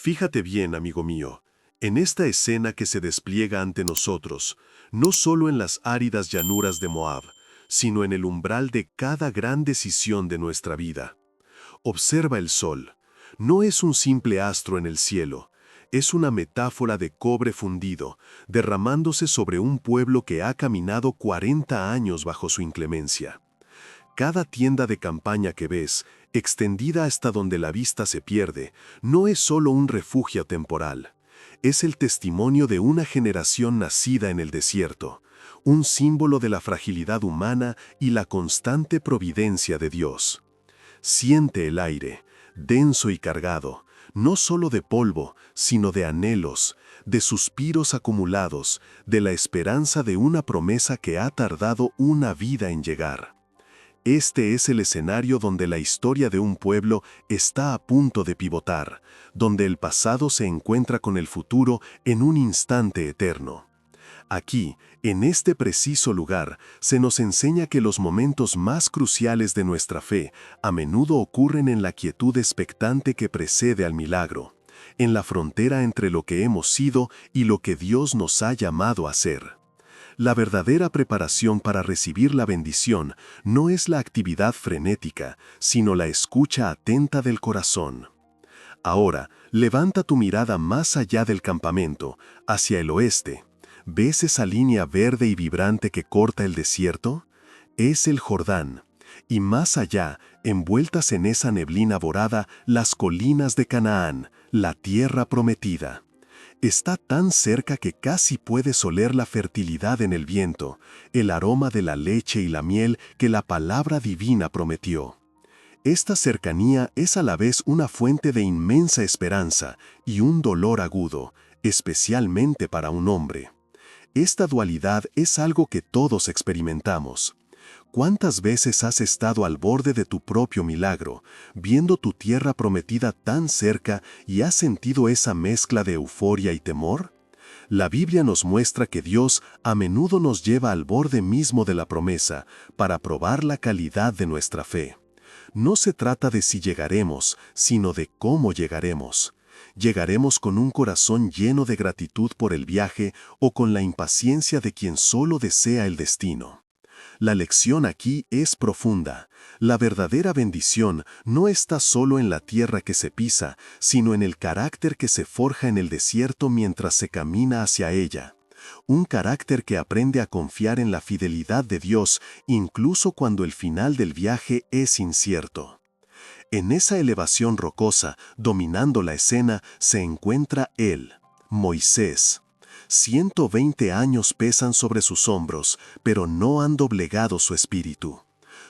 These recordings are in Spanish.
Fíjate bien, amigo mío, en esta escena que se despliega ante nosotros, no solo en las áridas llanuras de Moab, sino en el umbral de cada gran decisión de nuestra vida. Observa el sol. No es un simple astro en el cielo, es una metáfora de cobre fundido, derramándose sobre un pueblo que ha caminado 40 años bajo su inclemencia. Cada tienda de campaña que ves, extendida hasta donde la vista se pierde, no es solo un refugio temporal. Es el testimonio de una generación nacida en el desierto, un símbolo de la fragilidad humana y la constante providencia de Dios. Siente el aire, denso y cargado, no solo de polvo, sino de anhelos, de suspiros acumulados, de la esperanza de una promesa que ha tardado una vida en llegar. Este es el escenario donde la historia de un pueblo está a punto de pivotar, donde el pasado se encuentra con el futuro en un instante eterno. Aquí, en este preciso lugar, se nos enseña que los momentos más cruciales de nuestra fe a menudo ocurren en la quietud expectante que precede al milagro, en la frontera entre lo que hemos sido y lo que Dios nos ha llamado a ser. La verdadera preparación para recibir la bendición no es la actividad frenética, sino la escucha atenta del corazón. Ahora, levanta tu mirada más allá del campamento, hacia el oeste. ¿Ves esa línea verde y vibrante que corta el desierto? Es el Jordán. Y más allá, envueltas en esa neblina borada, las colinas de Canaán, la tierra prometida. Está tan cerca que casi puedes oler la fertilidad en el viento, el aroma de la leche y la miel que la palabra divina prometió. Esta cercanía es a la vez una fuente de inmensa esperanza y un dolor agudo, especialmente para un hombre. Esta dualidad es algo que todos experimentamos. ¿Cuántas veces has estado al borde de tu propio milagro, viendo tu tierra prometida tan cerca y has sentido esa mezcla de euforia y temor? La Biblia nos muestra que Dios a menudo nos lleva al borde mismo de la promesa para probar la calidad de nuestra fe. No se trata de si llegaremos, sino de cómo llegaremos. ¿Llegaremos con un corazón lleno de gratitud por el viaje o con la impaciencia de quien solo desea el destino? La lección aquí es profunda. La verdadera bendición no está solo en la tierra que se pisa, sino en el carácter que se forja en el desierto mientras se camina hacia ella. Un carácter que aprende a confiar en la fidelidad de Dios, incluso cuando el final del viaje es incierto. En esa elevación rocosa, dominando la escena, se encuentra él, Moisés. 120 años pesan sobre sus hombros, pero no han doblegado su espíritu.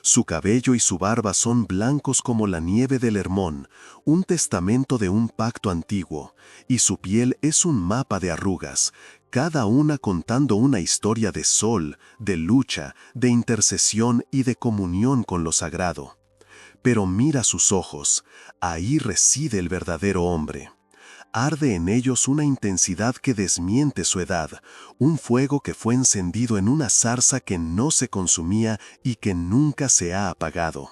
Su cabello y su barba son blancos como la nieve del Hermón, un testamento de un pacto antiguo, y su piel es un mapa de arrugas, cada una contando una historia de sol, de lucha, de intercesión y de comunión con lo sagrado. Pero mira sus ojos, ahí reside el verdadero hombre. Arde en ellos una intensidad que desmiente su edad, un fuego que fue encendido en una zarza que no se consumía y que nunca se ha apagado.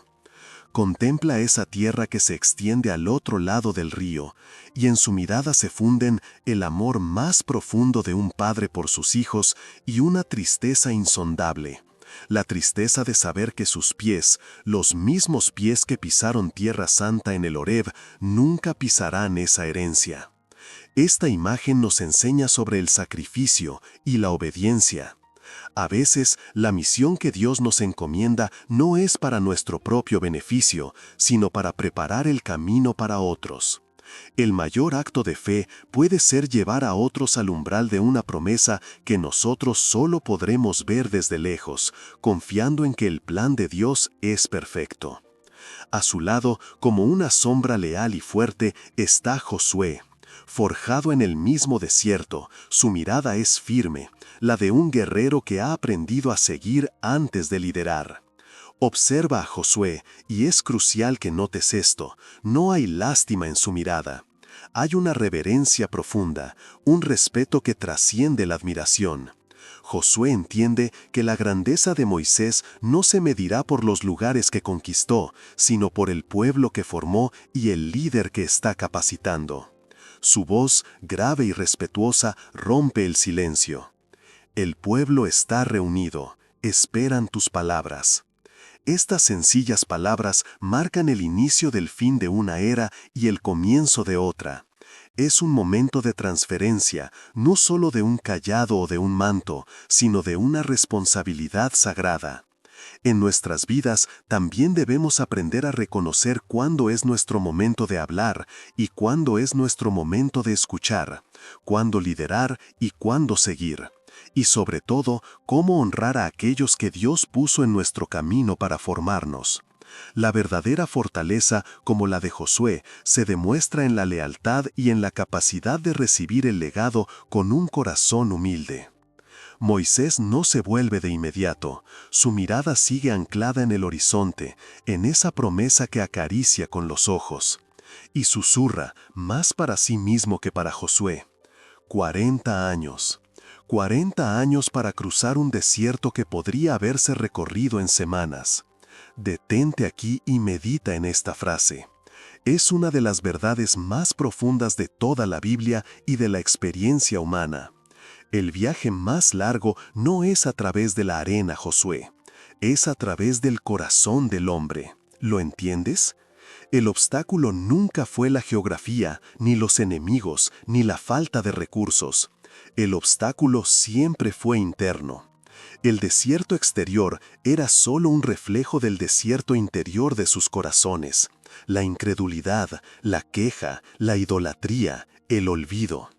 Contempla esa tierra que se extiende al otro lado del río, y en su mirada se funden el amor más profundo de un padre por sus hijos y una tristeza insondable. La tristeza de saber que sus pies, los mismos pies que pisaron Tierra Santa en el Horeb, nunca pisarán esa herencia. Esta imagen nos enseña sobre el sacrificio y la obediencia. A veces, la misión que Dios nos encomienda no es para nuestro propio beneficio, sino para preparar el camino para otros. El mayor acto de fe puede ser llevar a otros al umbral de una promesa que nosotros solo podremos ver desde lejos, confiando en que el plan de Dios es perfecto. A su lado, como una sombra leal y fuerte, está Josué. Forjado en el mismo desierto, su mirada es firme, la de un guerrero que ha aprendido a seguir antes de liderar. Observa a Josué, y es crucial que notes esto, no hay lástima en su mirada. Hay una reverencia profunda, un respeto que trasciende la admiración. Josué entiende que la grandeza de Moisés no se medirá por los lugares que conquistó, sino por el pueblo que formó y el líder que está capacitando. Su voz, grave y respetuosa, rompe el silencio. El pueblo está reunido, esperan tus palabras. Estas sencillas palabras marcan el inicio del fin de una era y el comienzo de otra. Es un momento de transferencia, no solo de un cayado o de un manto, sino de una responsabilidad sagrada. En nuestras vidas también debemos aprender a reconocer cuándo es nuestro momento de hablar y cuándo es nuestro momento de escuchar, cuándo liderar y cuándo seguir. Y sobre todo, cómo honrar a aquellos que Dios puso en nuestro camino para formarnos. La verdadera fortaleza, como la de Josué, se demuestra en la lealtad y en la capacidad de recibir el legado con un corazón humilde. Moisés no se vuelve de inmediato, su mirada sigue anclada en el horizonte, en esa promesa que acaricia con los ojos. Y susurra, más para sí mismo que para Josué. 40 años. 40 años para cruzar un desierto que podría haberse recorrido en semanas. Detente aquí y medita en esta frase. Es una de las verdades más profundas de toda la Biblia y de la experiencia humana. El viaje más largo no es a través de la arena, Josué. Es a través del corazón del hombre. ¿Lo entiendes? El obstáculo nunca fue la geografía, ni los enemigos, ni la falta de recursos. El obstáculo siempre fue interno. El desierto exterior era solo un reflejo del desierto interior de sus corazones. La incredulidad, la queja, la idolatría, el olvido.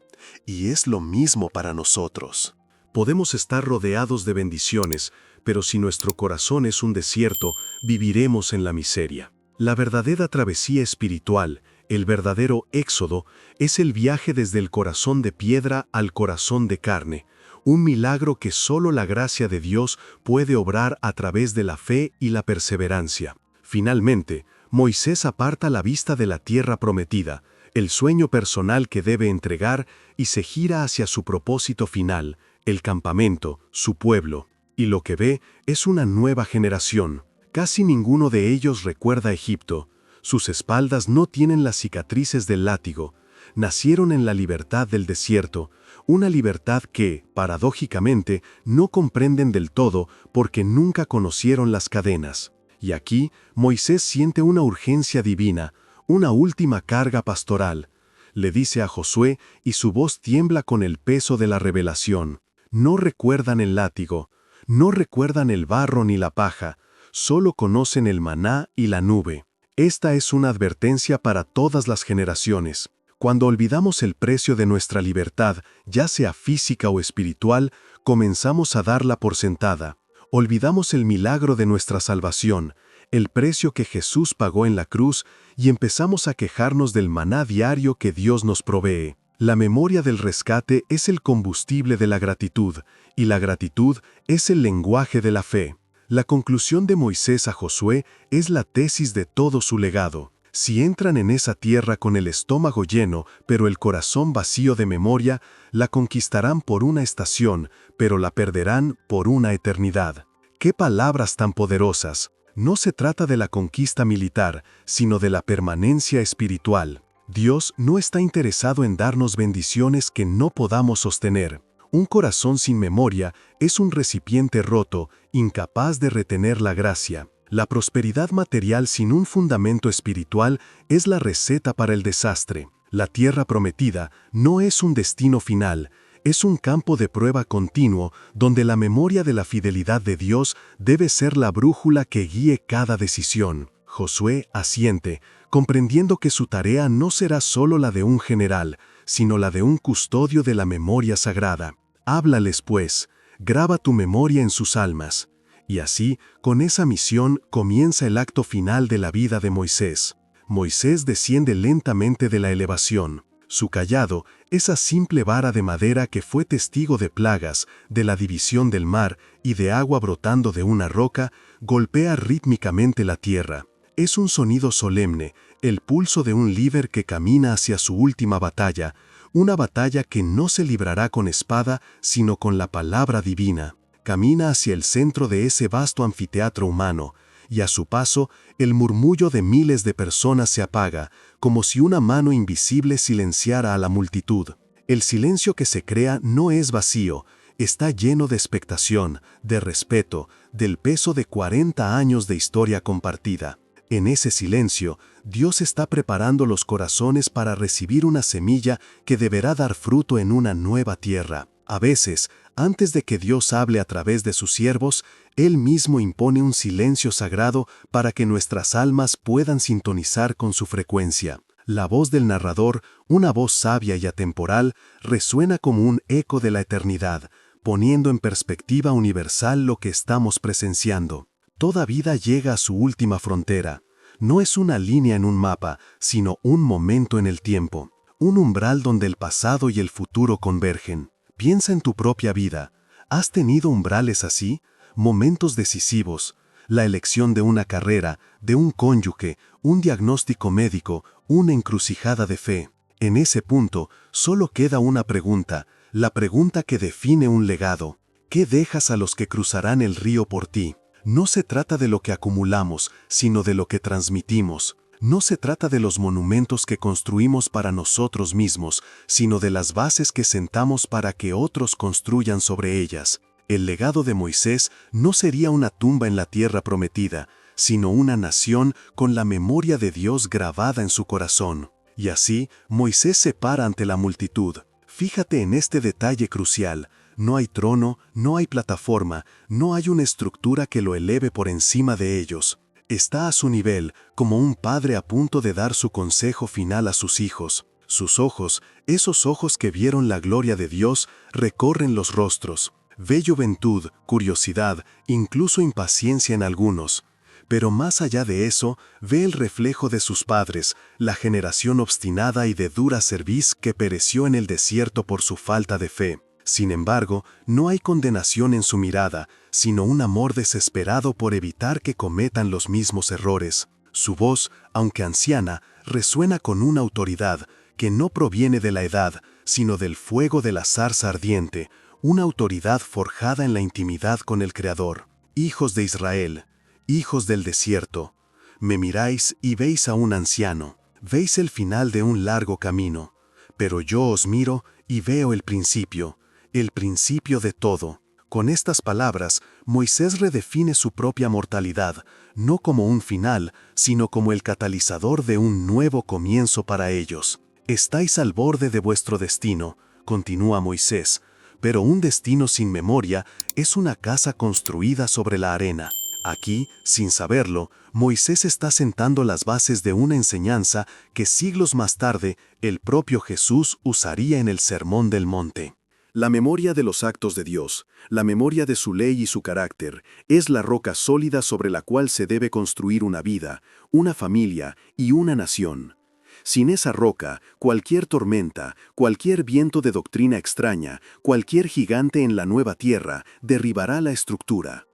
Y es lo mismo para nosotros. Podemos estar rodeados de bendiciones, pero si nuestro corazón es un desierto, viviremos en la miseria. La verdadera travesía espiritual, el verdadero éxodo, es el viaje desde el corazón de piedra al corazón de carne, un milagro que solo la gracia de Dios puede obrar a través de la fe y la perseverancia. Finalmente, Moisés aparta la vista de la tierra prometida, el sueño personal que debe entregar, y se gira hacia su propósito final, el campamento, su pueblo. Y lo que ve es una nueva generación. Casi ninguno de ellos recuerda Egipto. Sus espaldas no tienen las cicatrices del látigo. Nacieron en la libertad del desierto, una libertad que, paradójicamente, no comprenden del todo porque nunca conocieron las cadenas. Y aquí, Moisés siente una urgencia divina, una última carga pastoral. Le dice a Josué y su voz tiembla con el peso de la revelación. No recuerdan el látigo, no recuerdan el barro ni la paja, solo conocen el maná y la nube. Esta es una advertencia para todas las generaciones. Cuando olvidamos el precio de nuestra libertad, ya sea física o espiritual, comenzamos a darla por sentada. Olvidamos el milagro de nuestra salvación, el precio que Jesús pagó en la cruz, y empezamos a quejarnos del maná diario que Dios nos provee. La memoria del rescate es el combustible de la gratitud, y la gratitud es el lenguaje de la fe. La conclusión de Moisés a Josué es la tesis de todo su legado. Si entran en esa tierra con el estómago lleno, pero el corazón vacío de memoria, la conquistarán por una estación, pero la perderán por una eternidad. ¡Qué palabras tan poderosas! No se trata de la conquista militar, sino de la permanencia espiritual. Dios no está interesado en darnos bendiciones que no podamos sostener. Un corazón sin memoria es un recipiente roto, incapaz de retener la gracia. La prosperidad material sin un fundamento espiritual es la receta para el desastre. La tierra prometida no es un destino final, es un campo de prueba continuo donde la memoria de la fidelidad de Dios debe ser la brújula que guíe cada decisión. Josué asiente, comprendiendo que su tarea no será solo la de un general, sino la de un custodio de la memoria sagrada. Háblales, pues, graba tu memoria en sus almas. Y así, con esa misión, comienza el acto final de la vida de Moisés. Moisés desciende lentamente de la elevación. Su cayado, esa simple vara de madera que fue testigo de plagas, de la división del mar y de agua brotando de una roca, golpea rítmicamente la tierra. Es un sonido solemne, el pulso de un líder que camina hacia su última batalla, una batalla que no se librará con espada, sino con la palabra divina. Camina hacia el centro de ese vasto anfiteatro humano, y a su paso, el murmullo de miles de personas se apaga, como si una mano invisible silenciara a la multitud. El silencio que se crea no es vacío, está lleno de expectación, de respeto, del peso de 40 años de historia compartida. En ese silencio, Dios está preparando los corazones para recibir una semilla que deberá dar fruto en una nueva tierra. A veces, antes de que Dios hable a través de sus siervos, Él mismo impone un silencio sagrado para que nuestras almas puedan sintonizar con su frecuencia. La voz del narrador, una voz sabia y atemporal, resuena como un eco de la eternidad, poniendo en perspectiva universal lo que estamos presenciando. Toda vida llega a su última frontera. No es una línea en un mapa, sino un momento en el tiempo. Un umbral donde el pasado y el futuro convergen. Piensa en tu propia vida. ¿Has tenido umbrales así? Momentos decisivos. La elección de una carrera, de un cónyuge, un diagnóstico médico, una encrucijada de fe. En ese punto, solo queda una pregunta, la pregunta que define un legado. ¿Qué dejas a los que cruzarán el río por ti? No se trata de lo que acumulamos, sino de lo que transmitimos. No se trata de los monumentos que construimos para nosotros mismos, sino de las bases que sentamos para que otros construyan sobre ellas. El legado de Moisés no sería una tumba en la tierra prometida, sino una nación con la memoria de Dios grabada en su corazón. Y así, Moisés se para ante la multitud. Fíjate en este detalle crucial. No hay trono, no hay plataforma, no hay una estructura que lo eleve por encima de ellos. Está a su nivel, como un padre a punto de dar su consejo final a sus hijos. Sus ojos, esos ojos que vieron la gloria de Dios, recorren los rostros. Ve juventud, curiosidad, incluso impaciencia en algunos. Pero más allá de eso, ve el reflejo de sus padres, la generación obstinada y de dura cerviz que pereció en el desierto por su falta de fe. Sin embargo, no hay condenación en su mirada, sino un amor desesperado por evitar que cometan los mismos errores. Su voz, aunque anciana, resuena con una autoridad que no proviene de la edad, sino del fuego de la zarza ardiente, una autoridad forjada en la intimidad con el Creador. Hijos de Israel, hijos del desierto, me miráis y veis a un anciano, veis el final de un largo camino, pero yo os miro y veo el principio de todo. Con estas palabras, Moisés redefine su propia mortalidad, no como un final, sino como el catalizador de un nuevo comienzo para ellos. Estáis al borde de vuestro destino, continúa Moisés, pero un destino sin memoria es una casa construida sobre la arena. Aquí, sin saberlo, Moisés está sentando las bases de una enseñanza que siglos más tarde el propio Jesús usaría en el Sermón del Monte. La memoria de los actos de Dios, la memoria de su ley y su carácter, es la roca sólida sobre la cual se debe construir una vida, una familia y una nación. Sin esa roca, cualquier tormenta, cualquier viento de doctrina extraña, cualquier gigante en la nueva tierra, derribará la estructura.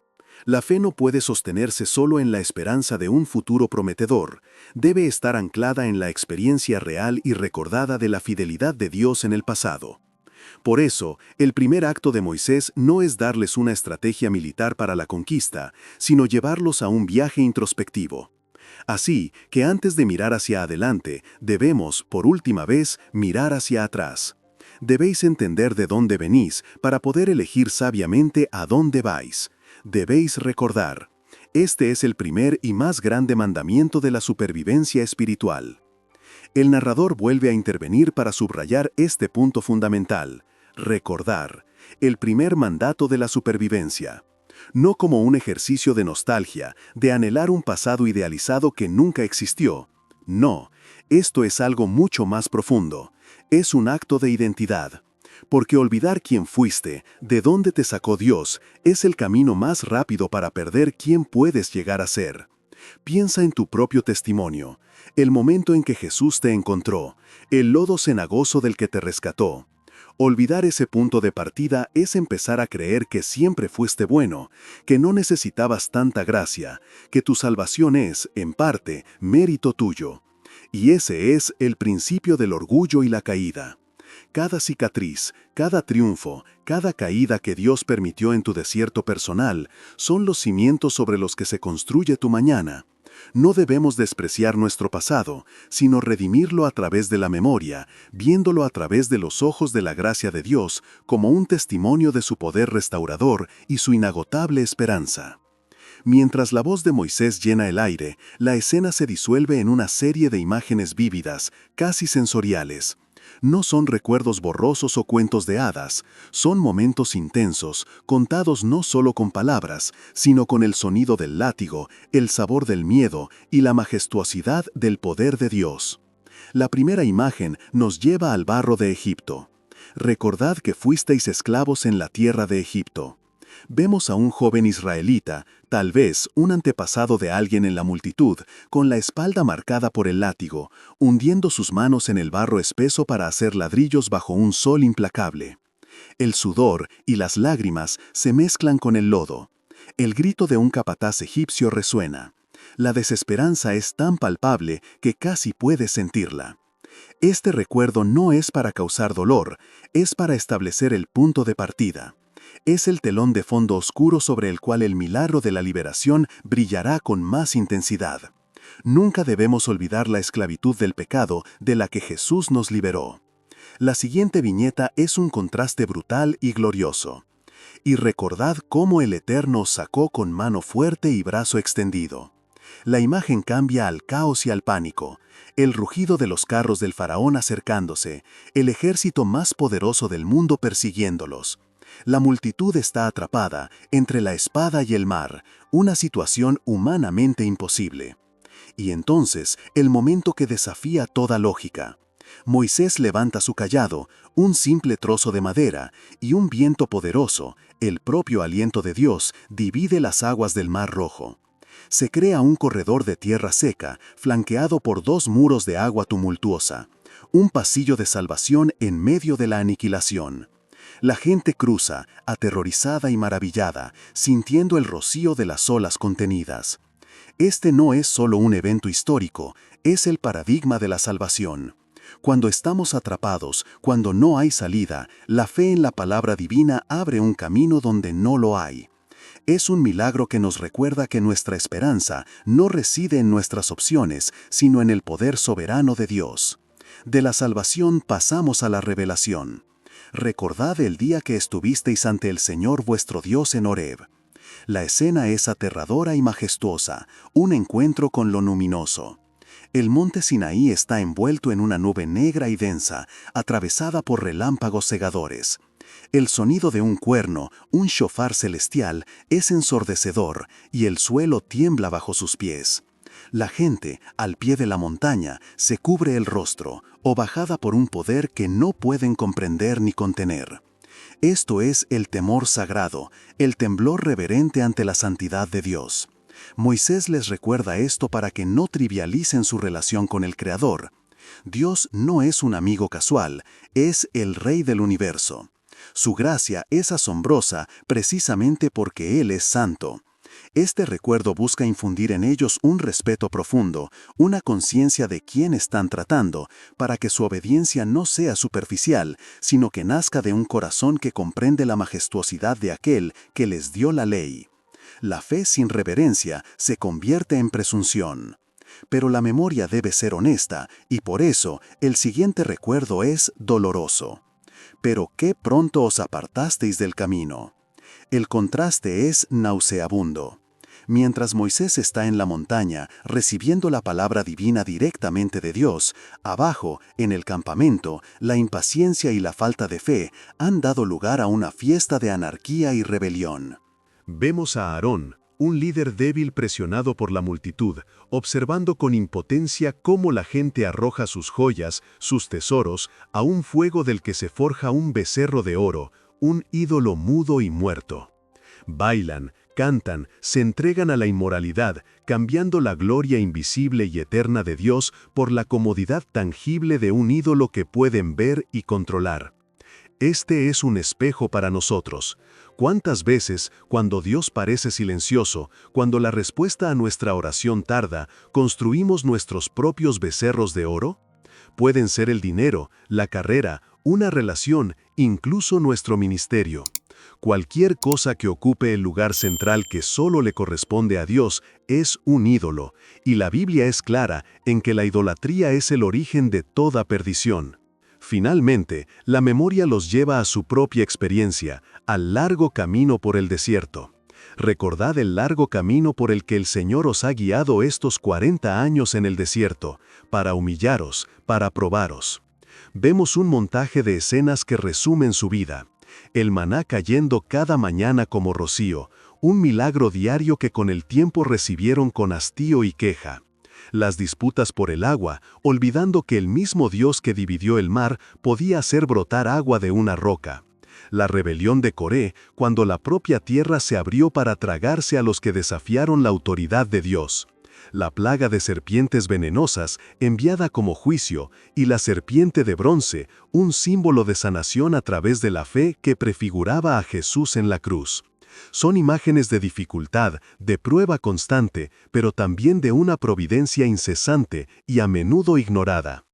La fe no puede sostenerse solo en la esperanza de un futuro prometedor, debe estar anclada en la experiencia real y recordada de la fidelidad de Dios en el pasado. Por eso, el primer acto de Moisés no es darles una estrategia militar para la conquista, sino llevarlos a un viaje introspectivo. Así que antes de mirar hacia adelante, debemos, por última vez, mirar hacia atrás. Debéis entender de dónde venís para poder elegir sabiamente a dónde vais. Debéis recordar. Este es el primer y más grande mandamiento de la supervivencia espiritual. El narrador vuelve a intervenir para subrayar este punto fundamental. Recordar. El primer mandato de la supervivencia. No como un ejercicio de nostalgia, de anhelar un pasado idealizado que nunca existió. No, esto es algo mucho más profundo. Es un acto de identidad. Porque olvidar quién fuiste, de dónde te sacó Dios, es el camino más rápido para perder quién puedes llegar a ser. Piensa en tu propio testimonio, el momento en que Jesús te encontró, el lodo cenagoso del que te rescató. Olvidar ese punto de partida es empezar a creer que siempre fuiste bueno, que no necesitabas tanta gracia, que tu salvación es, en parte, mérito tuyo. Y ese es el principio del orgullo y la caída. Cada cicatriz, cada triunfo, cada caída que Dios permitió en tu desierto personal son los cimientos sobre los que se construye tu mañana. No debemos despreciar nuestro pasado, sino redimirlo a través de la memoria, viéndolo a través de los ojos de la gracia de Dios como un testimonio de su poder restaurador y su inagotable esperanza. Mientras la voz de Moisés llena el aire, la escena se disuelve en una serie de imágenes vívidas, casi sensoriales. No son recuerdos borrosos o cuentos de hadas, son momentos intensos, contados no solo con palabras, sino con el sonido del látigo, el sabor del miedo y la majestuosidad del poder de Dios. La primera imagen nos lleva al barro de Egipto. Recordad que fuisteis esclavos en la tierra de Egipto. Vemos a un joven israelita, tal vez un antepasado de alguien en la multitud, con la espalda marcada por el látigo, hundiendo sus manos en el barro espeso para hacer ladrillos bajo un sol implacable. El sudor y las lágrimas se mezclan con el lodo. El grito de un capataz egipcio resuena. La desesperanza es tan palpable que casi puedes sentirla. Este recuerdo no es para causar dolor, es para establecer el punto de partida. Es el telón de fondo oscuro sobre el cual el milagro de la liberación brillará con más intensidad. Nunca debemos olvidar la esclavitud del pecado de la que Jesús nos liberó. La siguiente viñeta es un contraste brutal y glorioso. Y recordad cómo el Eterno os sacó con mano fuerte y brazo extendido. La imagen cambia al caos y al pánico. El rugido de los carros del faraón acercándose, el ejército más poderoso del mundo persiguiéndolos. La multitud está atrapada entre la espada y el mar, una situación humanamente imposible. Y entonces, el momento que desafía toda lógica. Moisés levanta su cayado, un simple trozo de madera, y un viento poderoso, el propio aliento de Dios, divide las aguas del Mar Rojo. Se crea un corredor de tierra seca, flanqueado por dos muros de agua tumultuosa, un pasillo de salvación en medio de la aniquilación. La gente cruza, aterrorizada y maravillada, sintiendo el rocío de las olas contenidas. Este no es solo un evento histórico, es el paradigma de la salvación. Cuando estamos atrapados, cuando no hay salida, la fe en la palabra divina abre un camino donde no lo hay. Es un milagro que nos recuerda que nuestra esperanza no reside en nuestras opciones, sino en el poder soberano de Dios. De la salvación pasamos a la revelación. Recordad el día que estuvisteis ante el Señor vuestro Dios en Horeb. La escena es aterradora y majestuosa, un encuentro con lo luminoso. El monte Sinaí está envuelto en una nube negra y densa, atravesada por relámpagos cegadores. El sonido de un cuerno, un shofar celestial, es ensordecedor y el suelo tiembla bajo sus pies. La gente, al pie de la montaña, se cubre el rostro, o bajada por un poder que no pueden comprender ni contener. Esto es el temor sagrado, el temblor reverente ante la santidad de Dios. Moisés les recuerda esto para que no trivialicen su relación con el Creador. Dios no es un amigo casual, es el Rey del universo. Su gracia es asombrosa precisamente porque Él es santo. Este recuerdo busca infundir en ellos un respeto profundo, una conciencia de quién están tratando, para que su obediencia no sea superficial, sino que nazca de un corazón que comprende la majestuosidad de aquel que les dio la ley. La fe sin reverencia se convierte en presunción. Pero la memoria debe ser honesta, y por eso el siguiente recuerdo es doloroso. Pero qué pronto os apartasteis del camino. El contraste es nauseabundo. Mientras Moisés está en la montaña, recibiendo la palabra divina directamente de Dios, abajo, en el campamento, la impaciencia y la falta de fe han dado lugar a una fiesta de anarquía y rebelión. Vemos a Aarón, un líder débil presionado por la multitud, observando con impotencia cómo la gente arroja sus joyas, sus tesoros, a un fuego del que se forja un becerro de oro, un ídolo mudo y muerto. Bailan, cantan, se entregan a la inmoralidad, cambiando la gloria invisible y eterna de Dios por la comodidad tangible de un ídolo que pueden ver y controlar. Este es un espejo para nosotros. ¿Cuántas veces, cuando Dios parece silencioso, cuando la respuesta a nuestra oración tarda, construimos nuestros propios becerros de oro? Pueden ser el dinero, la carrera, una relación, incluso nuestro ministerio. Cualquier cosa que ocupe el lugar central que solo le corresponde a Dios es un ídolo, y la Biblia es clara en que la idolatría es el origen de toda perdición. Finalmente, la memoria los lleva a su propia experiencia, al largo camino por el desierto. Recordad el largo camino por el que el Señor os ha guiado estos 40 años en el desierto, para humillaros, para probaros. Vemos un montaje de escenas que resumen su vida. El maná cayendo cada mañana como rocío, un milagro diario que con el tiempo recibieron con hastío y queja. Las disputas por el agua, olvidando que el mismo Dios que dividió el mar podía hacer brotar agua de una roca. La rebelión de Coré, cuando la propia tierra se abrió para tragarse a los que desafiaron la autoridad de Dios. La plaga de serpientes venenosas, enviada como juicio, y la serpiente de bronce, un símbolo de sanación a través de la fe que prefiguraba a Jesús en la cruz. Son imágenes de dificultad, de prueba constante, pero también de una providencia incesante y a menudo ignorada.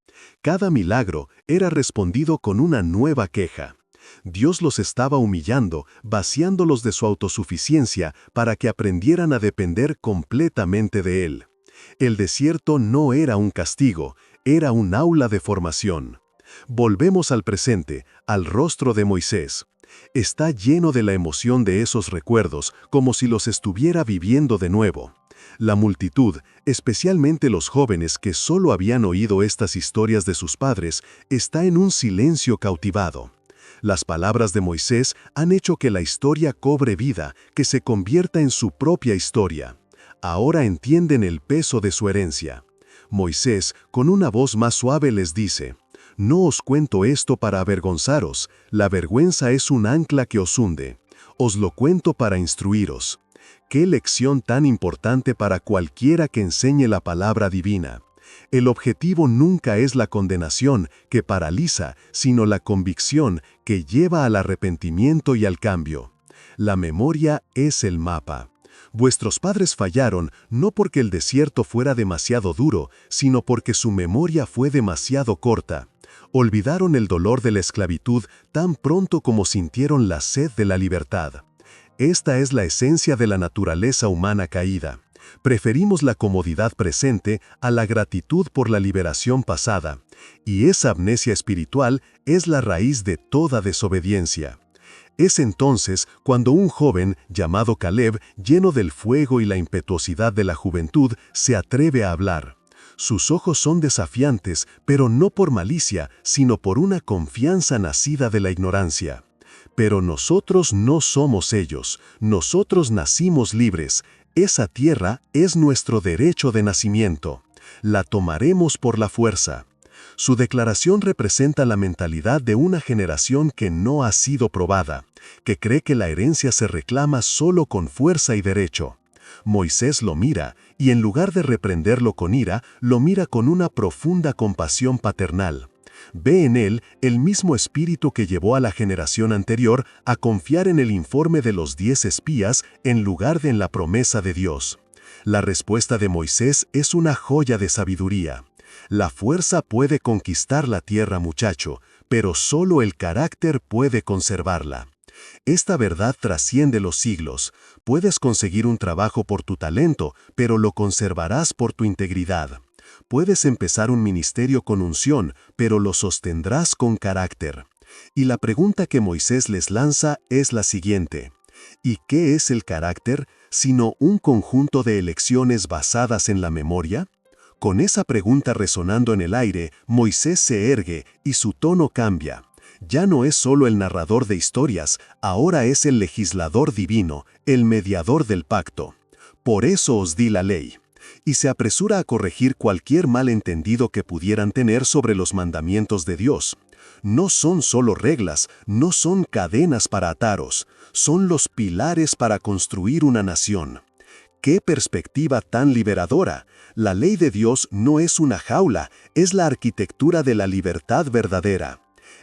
Cada milagro era respondido con una nueva queja. Dios los estaba humillando, vaciándolos de su autosuficiencia para que aprendieran a depender completamente de Él. El desierto no era un castigo, era un aula de formación. Volvemos al presente, al rostro de Moisés. Está lleno de la emoción de esos recuerdos, como si los estuviera viviendo de nuevo. La multitud, especialmente los jóvenes que solo habían oído estas historias de sus padres, está en un silencio cautivado. Las palabras de Moisés han hecho que la historia cobre vida, que se convierta en su propia historia. Ahora entienden el peso de su herencia. Moisés, con una voz más suave, les dice: «No os cuento esto para avergonzaros, la vergüenza es un ancla que os hunde. Os lo cuento para instruiros». Qué lección tan importante para cualquiera que enseñe la palabra divina. El objetivo nunca es la condenación, que paraliza, sino la convicción, que lleva al arrepentimiento y al cambio. La memoria es el mapa. Vuestros padres fallaron no porque el desierto fuera demasiado duro, sino porque su memoria fue demasiado corta. Olvidaron el dolor de la esclavitud tan pronto como sintieron la sed de la libertad. Esta es la esencia de la naturaleza humana caída. Preferimos la comodidad presente a la gratitud por la liberación pasada, y esa amnesia espiritual es la raíz de toda desobediencia. Es entonces cuando un joven llamado Caleb, lleno del fuego y la impetuosidad de la juventud, se atreve a hablar. Sus ojos son desafiantes, pero no por malicia, sino por una confianza nacida de la ignorancia. Pero nosotros no somos ellos, nosotros nacimos libres. Esa tierra es nuestro derecho de nacimiento. La tomaremos por la fuerza. Su declaración representa la mentalidad de una generación que no ha sido probada, que cree que la herencia se reclama solo con fuerza y derecho. Moisés lo mira, y en lugar de reprenderlo con ira, lo mira con una profunda compasión paternal. Ve en él el mismo espíritu que llevó a la generación anterior a confiar en el informe de los 10 espías en lugar de en la promesa de Dios. La respuesta de Moisés es una joya de sabiduría. La fuerza puede conquistar la tierra, muchacho, pero solo el carácter puede conservarla. Esta verdad trasciende los siglos. Puedes conseguir un trabajo por tu talento, pero lo conservarás por tu integridad. Puedes empezar un ministerio con unción, pero lo sostendrás con carácter. Y la pregunta que Moisés les lanza es la siguiente: ¿y qué es el carácter, sino un conjunto de elecciones basadas en la memoria? Con esa pregunta resonando en el aire, Moisés se ergue y su tono cambia. Ya no es solo el narrador de historias, ahora es el legislador divino, el mediador del pacto. Por eso os di la ley. Y se apresura a corregir cualquier malentendido que pudieran tener sobre los mandamientos de Dios. No son solo reglas, no son cadenas para ataros, son los pilares para construir una nación. ¡Qué perspectiva tan liberadora! La ley de Dios no es una jaula, es la arquitectura de la libertad verdadera.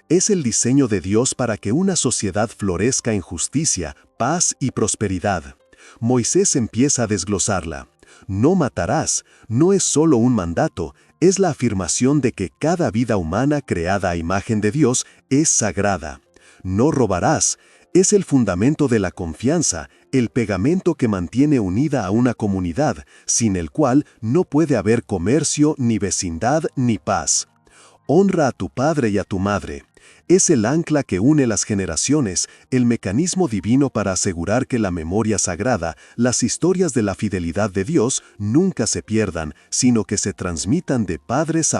Es el diseño de Dios para que una sociedad florezca en justicia, paz y prosperidad. Moisés empieza a desglosarla. No matarás, no es solo un mandato, Es la afirmación de que cada vida humana creada a imagen de Dios es sagrada. No robarás. Es el fundamento de la confianza, el pegamento que mantiene unida a una comunidad, sin el cual no puede haber comercio, ni vecindad, ni paz. Honra a tu padre y a tu madre. Es el ancla que une las generaciones, el mecanismo divino para asegurar que la memoria sagrada, las historias de la fidelidad de Dios, nunca se pierdan, sino que se transmitan de padres a